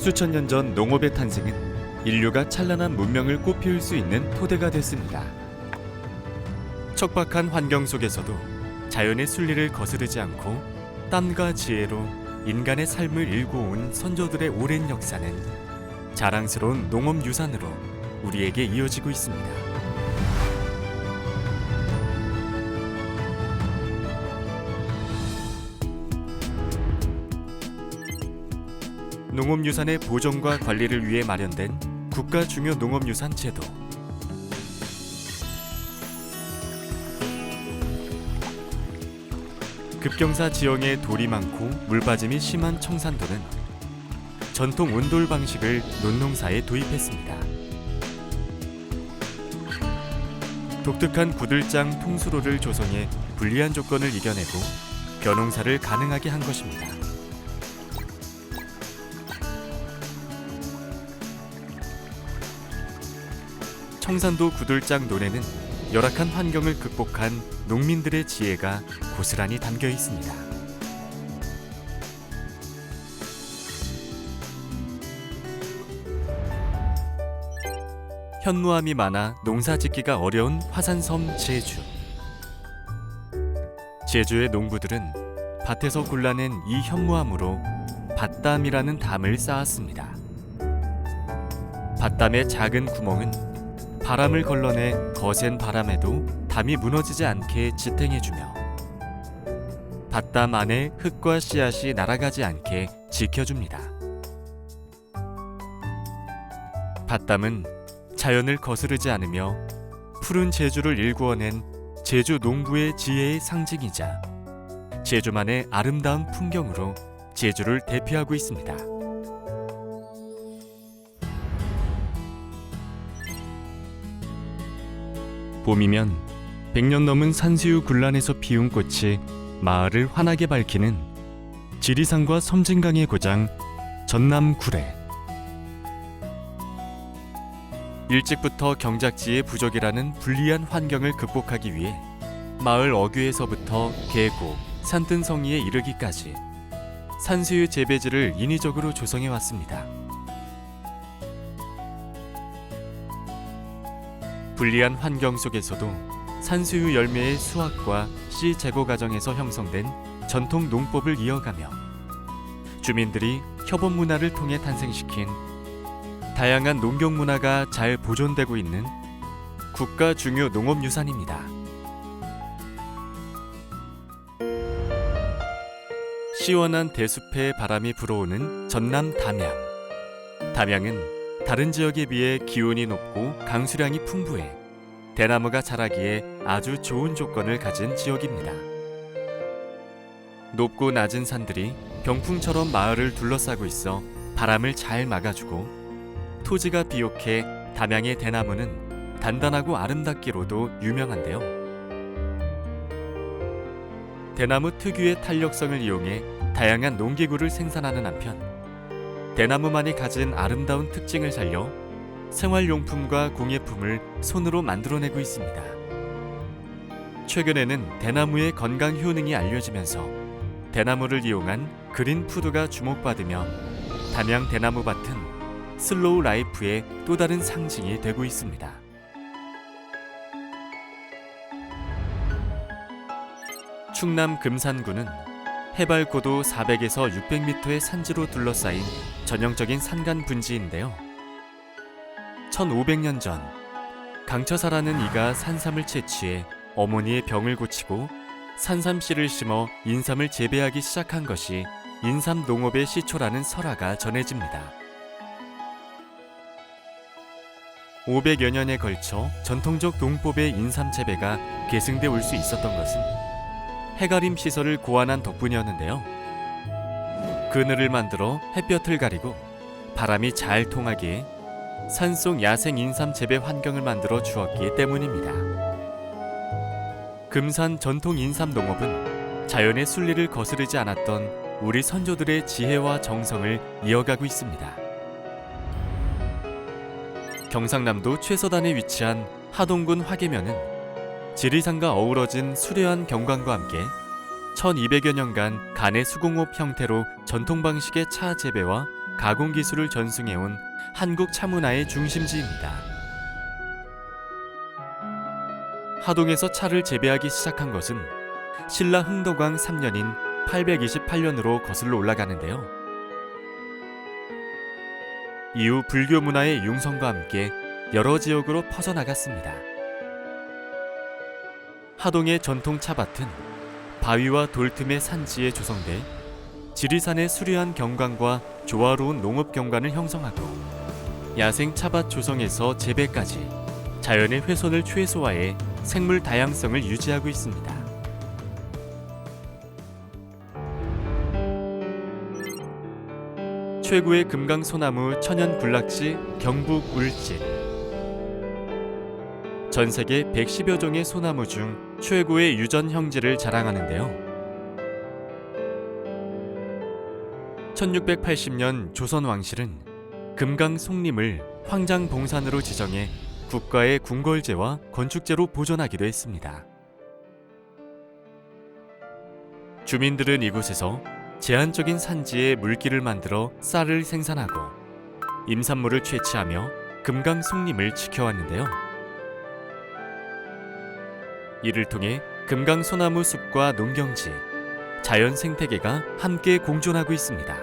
수천 년 전 농업의 탄생은 인류가 찬란한 문명을 꽃피울 수 있는 토대가 됐습니다. 척박한 환경 속에서도 자연의 순리를 거스르지 않고 땀과 지혜로 인간의 삶을 일구어온 선조들의 오랜 역사는 자랑스러운 농업유산으로 우리에게 이어지고 있습니다. 농업유산의 보존과 관리를 위해 마련된 국가 중요 농업유산 제도. 급경사 지형에 돌이 많고 물빠짐이 심한 청산도는 전통 온돌 방식을 논농사에 도입했습니다. 독특한 구들장 통수로를 조성해 불리한 조건을 이겨내고 벼농사를 가능하게 한 것입니다. 청산도 구들장 논에는 열악한 환경을 극복한 농민들의 지혜가 고스란히 담겨 있습니다. 현무암이 많아 농사짓기가 어려운 화산섬 제주. 제주의 농부들은 밭에서 골라낸 이 현무암으로 밭담이라는 담을 쌓았습니다. 밭담의 작은 구멍은 바람을 걸러내 거센 바람에도 담이 무너지지 않게 지탱해주며 밭담 안에 흙과 씨앗이 날아가지 않게 지켜줍니다. 밭담은 자연을 거스르지 않으며 푸른 제주를 일구어낸 제주 농부의 지혜의 상징이자 제주만의 아름다운 풍경으로 제주를 대표하고 있습니다. 봄이면 100년 넘은 산수유 굴란에서 피운 꽃이 마을을 환하게 밝히는 지리산과 섬진강의 고장 전남 구례. 일찍부터 경작지의 부족이라는 불리한 환경을 극복하기 위해 마을 어귀에서부터 계곡, 산뜬성이에 이르기까지 산수유 재배지를 인위적으로 조성해 왔습니다. 불리한 환경 속에서도 산수유 열매의 수확과 씨 제거 과정에서 형성된 전통 농법을 이어가며 주민들이 협업 문화를 통해 탄생시킨 다양한 농경 문화가 잘 보존되고 있는 국가 중요 농업유산입니다. 시원한 대숲의 바람이 불어오는 전남 담양. 담양은 다른 지역에 비해 기온이 높고 강수량이 풍부해 대나무가 자라기에 아주 좋은 조건을 가진 지역입니다. 높고 낮은 산들이 병풍처럼 마을을 둘러싸고 있어 바람을 잘 막아주고 토지가 비옥해 담양의 대나무는 단단하고 아름답기로도 유명한데요. 대나무 특유의 탄력성을 이용해 다양한 농기구를 생산하는 한편 대나무만이 가진 아름다운 특징을 살려 생활용품과 공예품을 손으로 만들어내고 있습니다. 최근에는 대나무의 건강 효능이 알려지면서 대나무를 이용한 그린 푸드가 주목받으며 담양 대나무밭은 슬로우 라이프의 또 다른 상징이 되고 있습니다. 충남 금산구는 해발 고도 400에서 600m의 산지로 둘러싸인 전형적인 산간 분지인데요. 1500년 전 강처사라는 이가 산삼을 채취해 어머니의 병을 고치고 산삼씨를 심어 인삼을 재배하기 시작한 것이 인삼 농업의 시초라는 설화가 전해집니다. 500여 년에 걸쳐 전통적 농법의 인삼 재배가 계승돼 올 수 있었던 것은 해가림 시설을 고안한 덕분이었는데요. 그늘을 만들어 햇볕을 가리고 바람이 잘 통하기에 산속 야생 인삼 재배 환경을 만들어 주었기 때문입니다. 금산 전통 인삼 농업은 자연의 순리를 거스르지 않았던 우리 선조들의 지혜와 정성을 이어가고 있습니다. 경상남도 최서단에 위치한 하동군 화계면은 지리산과 어우러진 수려한 경관과 함께 1200여 년간 간의 수공업 형태로 전통 방식의 차 재배와 가공 기술을 전승해온 한국 차문화의 중심지입니다. 하동에서 차를 재배하기 시작한 것은 신라 흥덕왕 3년인 828년으로 거슬러 올라가는데요. 이후 불교 문화의 융성과 함께 여러 지역으로 퍼져나갔습니다. 하동의 전통 차밭은 바위와 돌 틈의 산지에 조성돼 지리산의 수려한 경관과 조화로운 농업 경관을 형성하고 야생 차밭 조성에서 재배까지 자연의 훼손을 최소화해 생물 다양성을 유지하고 있습니다. 최고의 금강소나무 천연 군락지 경북 울진. 전 세계 110여 종의 소나무 중 최고의 유전 형질을 자랑하는데요. 1680년 조선 왕실은 금강 송림을 황장봉산으로 지정해 국가의 궁궐재와 건축재로 보존하기도 했습니다. 주민들은 이곳에서 제한적인 산지에 물길을 만들어 쌀을 생산하고 임산물을 채취하며 금강 송림을 지켜왔는데요. 이를 통해 금강 소나무 숲과 농경지, 자연 생태계가 함께 공존하고 있습니다.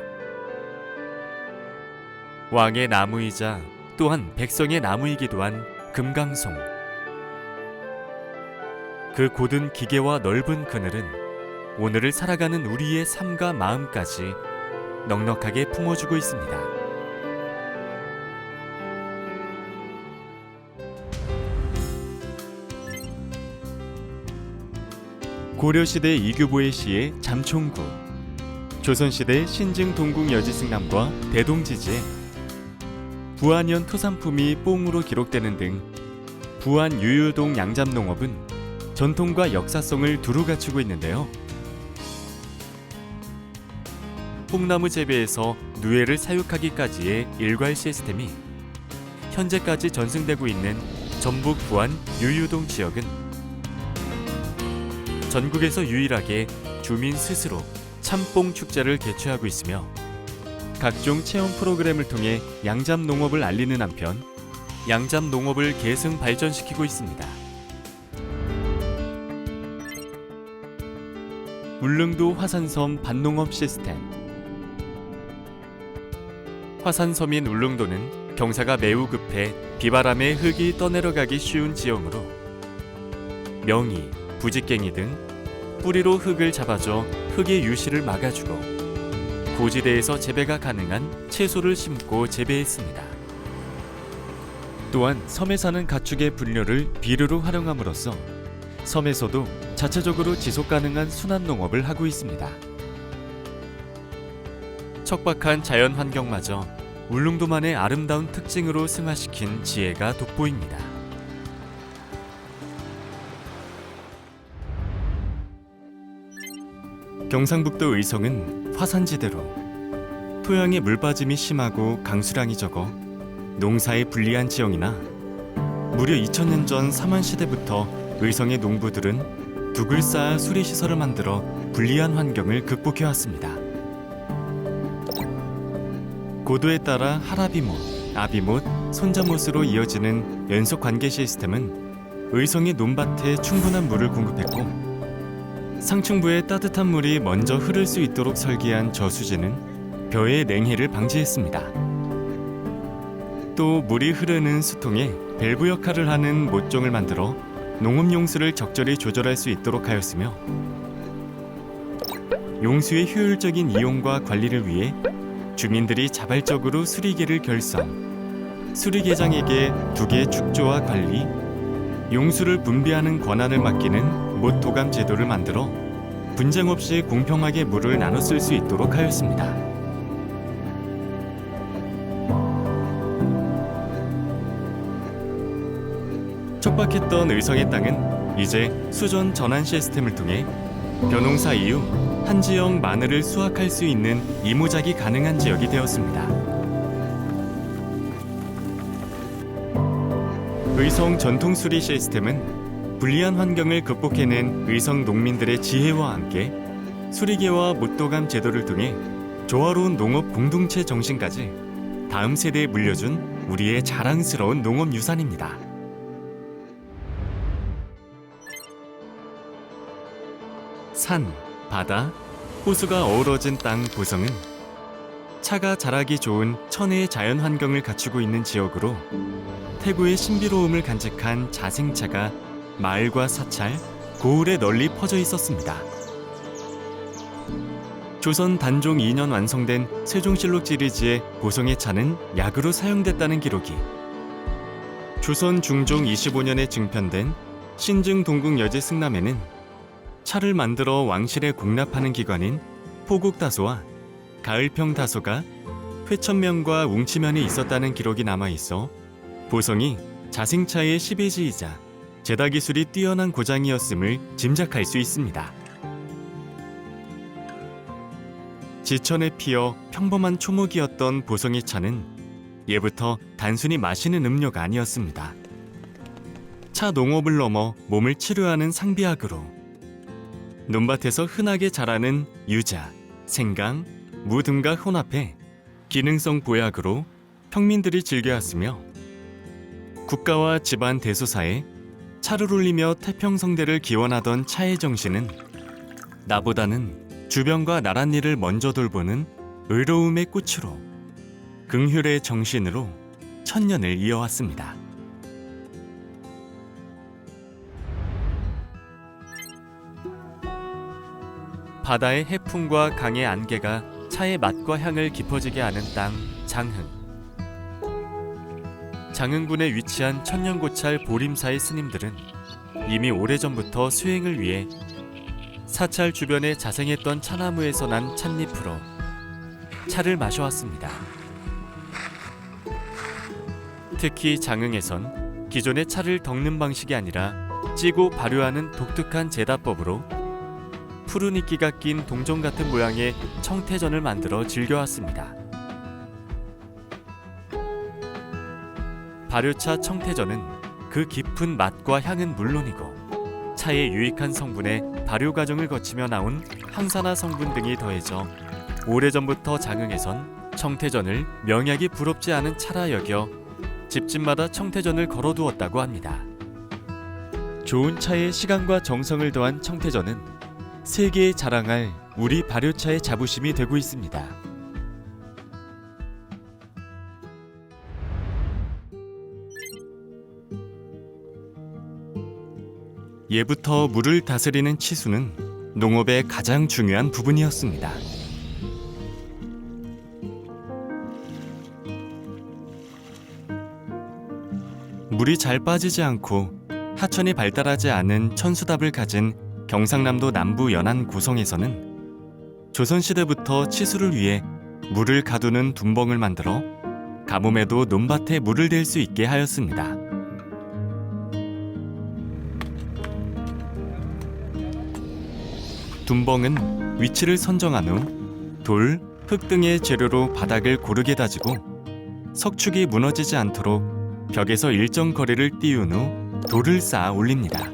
왕의 나무이자 또한 백성의 나무이기도 한 금강송. 그 고든 기계와 넓은 그늘은 오늘을 살아가는 우리의 삶과 마음까지 넉넉하게 품어주고 있습니다. 고려시대 이규보의 시의 잠총구, 조선시대 신증 동궁 여지승남과 대동지지에 부안현 토산품이 뽕으로 기록되는 등 부안 유유동 양잡농업은 전통과 역사성을 두루 갖추고 있는데요. 뽕나무 재배에서 누에를 사육하기까지의 일괄 시스템이 현재까지 전승되고 있는 전북 부안 유유동 지역은 전국에서 유일하게 주민 스스로 참뽕 축제를 개최하고 있으며 각종 체험 프로그램을 통해 양잡농업을 알리는 한편 양잡농업을 계승 발전시키고 있습니다. 울릉도 화산섬 밭농업 시스템. 화산섬인 울릉도는 경사가 매우 급해 비바람에 흙이 떠내려가기 쉬운 지형으로 명이, 부직갱이 등 뿌리로 흙을 잡아줘 흙의 유실을 막아주고 고지대에서 재배가 가능한 채소를 심고 재배했습니다. 또한 섬에 사는 가축의 분뇨를 비료로 활용함으로써 섬에서도 자체적으로 지속 가능한 순환 농업을 하고 있습니다. 척박한 자연 환경마저 울릉도만의 아름다운 특징으로 승화시킨 지혜가 돋보입니다. 경상북도 의성은 화산지대로 토양의 물빠짐이 심하고 강수량이 적어 농사에 불리한 지형이나 무려 2000년 전 삼한시대부터 의성의 농부들은 둑을 쌓아 수리시설을 만들어 불리한 환경을 극복해왔습니다. 고도에 따라 하라비못, 아비못, 손자못으로 이어지는 연속 관계 시스템은 의성의 논밭에 충분한 물을 공급했고 상층부에 따뜻한 물이 먼저 흐를 수 있도록 설계한 저수지는 벼의 냉해를 방지했습니다. 또 물이 흐르는 수통에 밸브 역할을 하는 못종을 만들어 농업용수를 적절히 조절할 수 있도록 하였으며 용수의 효율적인 이용과 관리를 위해 주민들이 자발적으로 수리개를 결성, 수리개장에게 둑의 축조와 관리, 용수를 분배하는 권한을 맡기는 못도감 제도를 만들어 분쟁 없이 공평하게 물을 나눠 쓸 수 있도록 하였습니다. 척박했던 의성의 땅은 이제 수전 전환 시스템을 통해 벼농사 이후 한 지역 마늘을 수확할 수 있는 이모작이 가능한 지역이 되었습니다. 의성 전통수리 시스템은 불리한 환경을 극복해낸 의성 농민들의 지혜와 함께 수리개와 못도감 제도를 통해 조화로운 농업 공동체 정신까지 다음 세대에 물려준 우리의 자랑스러운 농업 유산입니다. 산, 바다, 호수가 어우러진 땅 보성은 차가 자라기 좋은 천혜의 자연 환경을 갖추고 있는 지역으로 태고의 신비로움을 간직한 자생차가 마을과 사찰, 고을에 널리 퍼져 있었습니다. 조선 단종 2년 완성된 세종실록 시리즈의 보성의 차는 약으로 사용됐다는 기록이, 조선 중종 25년에 증편된 신증 동국 여제 승남에는 차를 만들어 왕실에 공납하는 기관인 포국다소와 가을평다소가 회천면과 웅치면에 있었다는 기록이 남아있어 보성이 자생차의 시베지이자 제다 기술이 뛰어난 고장이었음을 짐작할 수 있습니다. 지천에 피어 평범한 초목이었던 보성의 차는 예부터 단순히 마시는 음료가 아니었습니다. 차 농업을 넘어 몸을 치료하는 상비약으로, 논밭에서 흔하게 자라는 유자, 생강, 무 등과 혼합해 기능성 보약으로 평민들이 즐겨왔으며, 국가와 집안 대소사에 차를 올리며 태평성대를 기원하던 차의 정신은 나보다는 주변과 나란 일을 먼저 돌보는 의로움의 꽃으로, 긍휼의 정신으로 천년을 이어왔습니다. 바다의 해풍과 강의 안개가 차의 맛과 향을 깊어지게 하는 땅 장흥. 장흥군에 위치한 천년고찰 보림사의 스님들은 이미 오래전부터 수행을 위해 사찰 주변에 자생했던 차나무에서 난 찻잎으로 차를 마셔왔습니다. 특히 장흥에선 기존의 차를 덕는 방식이 아니라 찌고 발효하는 독특한 제다법으로 푸른 이끼가 낀 동전 같은 모양의 청태전을 만들어 즐겨왔습니다. 발효차 청태전은 그 깊은 맛과 향은 물론이고 차의 유익한 성분에 발효 과정을 거치며 나온 항산화 성분 등이 더해져 오래전부터 장흥에선 청태전을 명약이 부럽지 않은 차라 여겨 집집마다 청태전을 걸어두었다고 합니다. 좋은 차에 시간과 정성을 더한 청태전은 세계에 자랑할 우리 발효차의 자부심이 되고 있습니다. 예부터 물을 다스리는 치수는 농업의 가장 중요한 부분이었습니다. 물이 잘 빠지지 않고 하천이 발달하지 않은 천수답을 가진 경상남도 남부 연안 고성에서는 조선시대부터 치수를 위해 물을 가두는 둔벙을 만들어 가뭄에도 논밭에 물을 댈 수 있게 하였습니다. 둔벙은 위치를 선정한 후 돌, 흙 등의 재료로 바닥을 고르게 다지고 석축이 무너지지 않도록 벽에서 일정 거리를 띄운 후 돌을 쌓아 올립니다.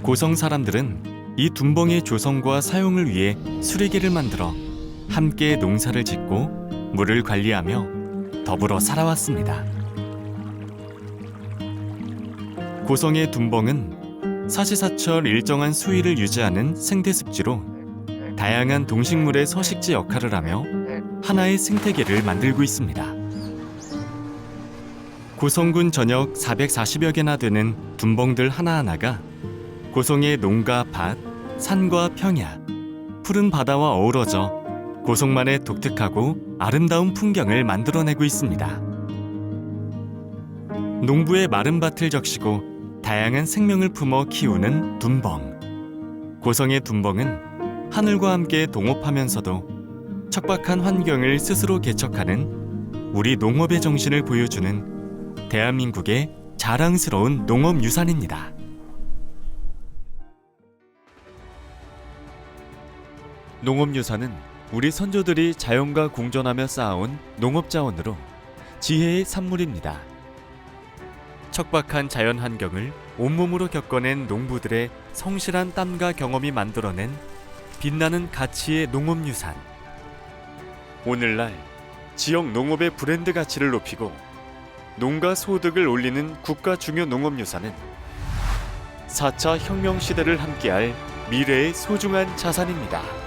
고성 사람들은 이 둔벙의 조성과 사용을 위해 수레개를 만들어 함께 농사를 짓고 물을 관리하며 더불어 살아왔습니다. 고성의 둔벙은 사시사철 일정한 수위를 유지하는 생태습지로 다양한 동식물의 서식지 역할을 하며 하나의 생태계를 만들고 있습니다. 고성군 전역 440여 개나 되는 둔벙들 하나하나가 고성의 농가 밭, 산과 평야, 푸른 바다와 어우러져 고성만의 독특하고 아름다운 풍경을 만들어내고 있습니다. 농부의 마른 밭을 적시고 다양한 생명을 품어 키우는 둔벙. 고성의 둔벙은 하늘과 함께 동업하면서도 척박한 환경을 스스로 개척하는 우리 농업의 정신을 보여주는 대한민국의 자랑스러운 농업 유산입니다. 농업유산은 우리 선조들이 자연과 공존하며 쌓아온 농업자원으로 지혜의 산물입니다. 척박한 자연 환경을 온몸으로 겪어낸 농부들의 성실한 땀과 경험이 만들어낸 빛나는 가치의 농업유산. 오늘날 지역 농업의 브랜드 가치를 높이고 농가 소득을 올리는 국가 중요 농업유산은 4차 혁명 시대를 함께할 미래의 소중한 자산입니다.